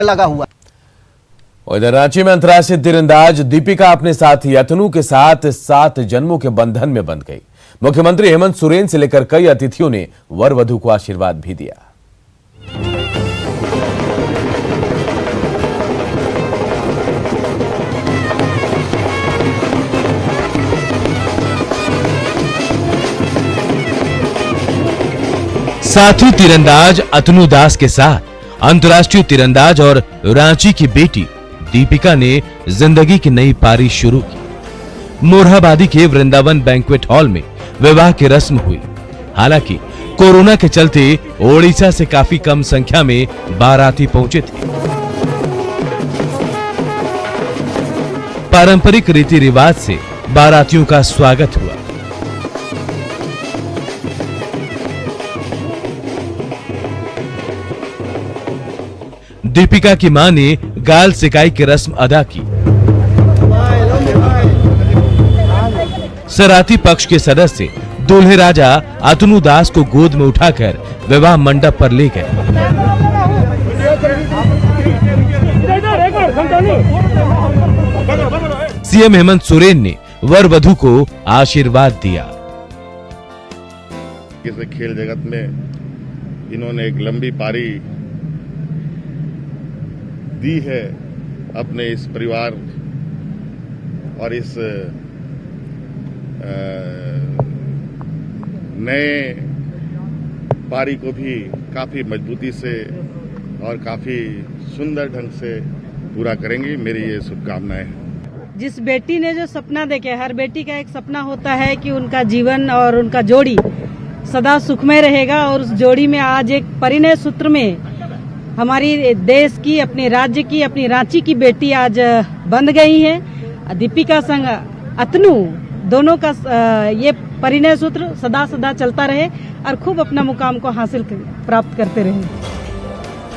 लगा हुआ। उधर रांची में अंतर्राष्ट्रीय तीरंदाज दीपिका अपने साथी अतनु के साथ 7 जन्मों के बंधन में बंध गई। मुख्यमंत्री हेमंत सोरेन से लेकर कई अतिथियों ने वर वधू को आशीर्वाद भी दिया। साथी तीरंदाज अतनु दास के साथ अंतर्राष्ट्रीय तीरंदाज और रांची की बेटी दीपिका ने जिंदगी की नई पारी शुरू की। मोरहाबादी के वृंदावन बैंक्वेट हॉल में विवाह की रस्म हुई। हालांकि कोरोना के चलते ओडिशा से काफी कम संख्या में बाराती पहुंचे थे। पारंपरिक रीति रिवाज से बारातियों का स्वागत हुआ। दीपिका की मां ने गाल सिकाई की रस्म अदा की। सराती पक्ष के सदस्य दूल्हे राजा अतनु दास को गोद में उठाकर विवाह मंडप पर ले गए। सीएम हेमंत सोरेन ने वर वधू को आशीर्वाद दिया। खेल जगत में इन्होंने एक लंबी पारी दी है अपने इस परिवार और इस नए पारी को भी काफी मजबूती से और काफी सुंदर ढंग से पूरा करेंगे। मेरी ये शुभकामनाएं हैं। जिस बेटी ने जो सपना देखे, हर बेटी का एक सपना होता है कि उनका जीवन और उनका जोड़ी सदा सुखमय रहेगा, और उस जोड़ी में आज एक परिणय सूत्र में हमारी देश की, अपने राज्य की, अपनी रांची की बेटी आज बंध गई है। दीपिका संग अतनु दोनों का ये परिणय सूत्र सदा सदा चलता रहे और खूब अपना मुकाम को हासिल प्राप्त करते रहे।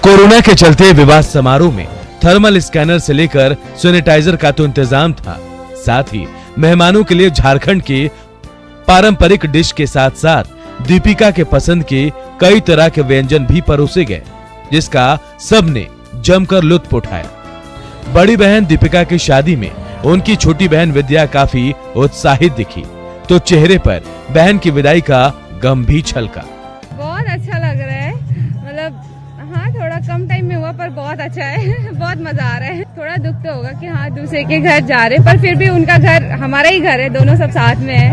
कोरोना के चलते विवाह समारोह में थर्मल स्कैनर से लेकर सैनिटाइजर का तो इंतजाम था। साथ ही मेहमानों के लिए झारखंड के पारंपरिक डिश के साथ साथ दीपिका के पसंद के कई तरह के व्यंजन भी परोसे गए, जिसका सबने जमकर लुत्फ उठाया। बड़ी बहन दीपिका की शादी में उनकी छोटी बहन विद्या काफी उत्साहित दिखी, तो चेहरे पर बहन की विदाई का गम भी छलका। बहुत अच्छा लग रहा है, मतलब हाँ थोड़ा कम टाइम में हुआ पर बहुत अच्छा है। बहुत मजा आ रहा है। थोड़ा दुख तो होगा कि हाँ दूसरे के घर जा रहे, पर फिर भी उनका घर हमारा ही घर है, दोनों सब साथ में है।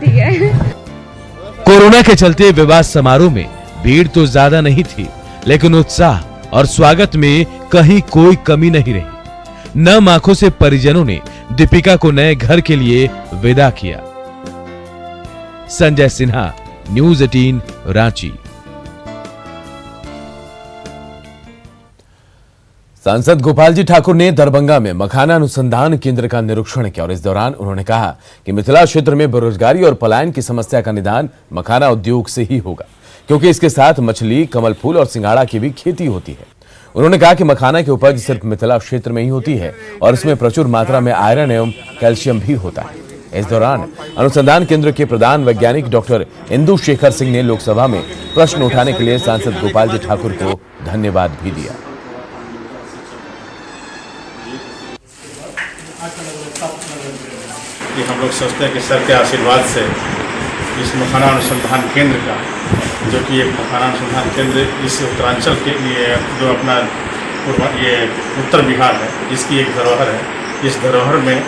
ठीक है। कोरोना के चलते विवाह समारोह में भीड़ तो ज्यादा नहीं थी, लेकिन उत्साह और स्वागत में कहीं कोई कमी नहीं रही। नम आंखों से परिजनों ने दीपिका को नए घर के लिए विदा किया। संजय सिन्हा, न्यूज़ 18 रांची। सांसद गोपाल जी ठाकुर ने दरभंगा में मखाना अनुसंधान केंद्र का निरीक्षण किया और इस दौरान उन्होंने कहा कि मिथिला क्षेत्र में बेरोजगारी और पलायन की समस्या का निदान मखाना उद्योग से ही होगा, क्योंकि इसके साथ मछली, कमल फूल और सिंघाड़ा की भी खेती होती है। उन्होंने कहा कि मखाना की उपज सिर्फ मिथिला क्षेत्र में ही होती है और इसमें प्रचुर मात्रा में आयरन एवं कैल्शियम भी होता है। इस दौरान अनुसंधान केंद्र के प्रधान वैज्ञानिक डॉक्टर इंदु शेखर सिंह ने लोकसभा में प्रश्न उठाने के लिए सांसद गोपाल जी ठाकुर को धन्यवाद भी दिया। हम लोग सोचते हैं कि सर के आशीर्वाद से इस मखाना अनुसंधान केंद्र का, जो कि एक मखाना अनुसंधान केंद्र इस उत्तरांचल के लिए जो अपना ये उत्तर बिहार है, इसकी एक धरोहर है। इस धरोहर में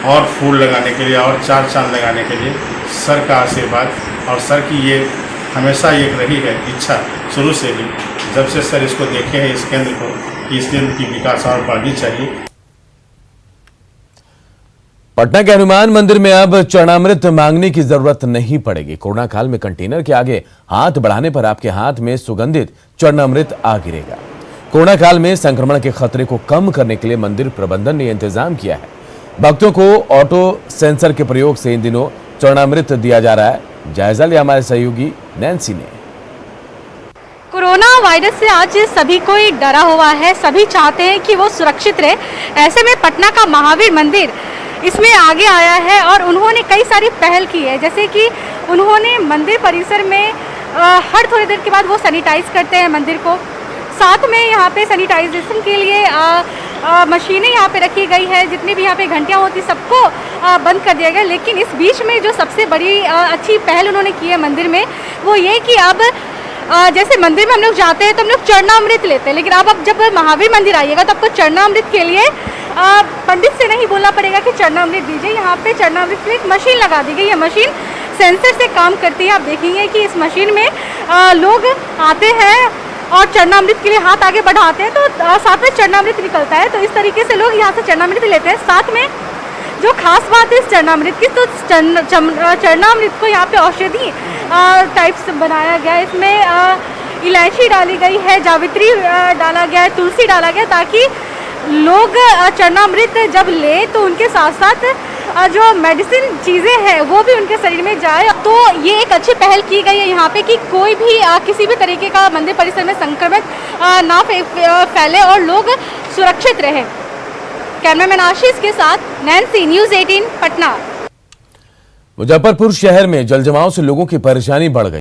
और फूल लगाने के लिए और चार चांद लगाने के लिए सर का आशीर्वाद और सर की ये हमेशा एक रही है इच्छा शुरू से ही, जब से सर इसको देखे हैं इस केंद्र को, कि इस केंद्र की विकास और बढ़नी चाहिए। पटना के हनुमान मंदिर में अब चरणामृत मांगने की जरूरत नहीं पड़ेगी। कोरोना काल में कंटेनर के आगे हाथ बढ़ाने पर आपके हाथ में सुगंधित चरणामृत आ गिरेगा। कोरोना काल में संक्रमण के खतरे को कम करने के लिए मंदिर प्रबंधन ने इंतजाम किया है। भक्तों को ऑटो सेंसर के प्रयोग से इन दिनों चरणामृत दिया जा रहा है। जायजा लिया हमारे सहयोगी नैन्सी ने। कोरोना वायरस से आज सभी कोई डरा हुआ है, सभी चाहते हैं कि वो सुरक्षित रहे। ऐसे में पटना का महावीर मंदिर इसमें आगे आया है और उन्होंने कई सारी पहल की है, जैसे कि उन्होंने मंदिर परिसर में हर थोड़ी देर के बाद वो सैनिटाइज करते हैं मंदिर को। साथ में यहाँ पे सैनिटाइजेशन के लिए मशीनें यहाँ पे रखी गई है। जितनी भी यहाँ पे घंटियाँ होती सबको बंद कर दिया गया। लेकिन इस बीच में जो सबसे बड़ी अच्छी पहल उन्होंने की है मंदिर में, वो ये कि अब जैसे मंदिर में हम लोग जाते हैं तो हम लोग चरणामृत लेते हैं, लेकिन अब जब महावीर मंदिर आइएगा तो आपको चरणामृत के लिए पंडित से नहीं बोलना पड़ेगा कि चरणामृत दीजिए। यहाँ पे चरणामृत के लिए एक मशीन लगा दी गई है। मशीन सेंसर से काम करती है। आप देखेंगे कि इस मशीन में लोग आते हैं और चरणामृत के लिए हाथ आगे बढ़ाते हैं तो साथ में चरणामृत निकलता है। तो इस तरीके से लोग यहाँ से चरणामृत लेते हैं। साथ में जो खास बात है इस चरणामृत की, तो चरणामृत को यहाँ पे औषधि टाइप्स बनाया गया है। इसमें इलायची डाली गई है, जावित्री डाला गया है, तुलसी डाला गया, ताकि लोग चरणामृत जब ले तो उनके साथ साथ जो मेडिसिन चीज़ें हैं वो भी उनके शरीर में जाए। तो ये एक अच्छी पहल की गई है यहाँ पे कि कोई भी किसी भी तरीके का मंदिर परिसर में संक्रमित ना फैले और लोग सुरक्षित रहे। कैमरामैन आशीष के साथ नैन्सी, न्यूज़ 18 पटना। मुजफ्फरपुर शहर में जलजमाव से लोगों की परेशानी बढ़ गई।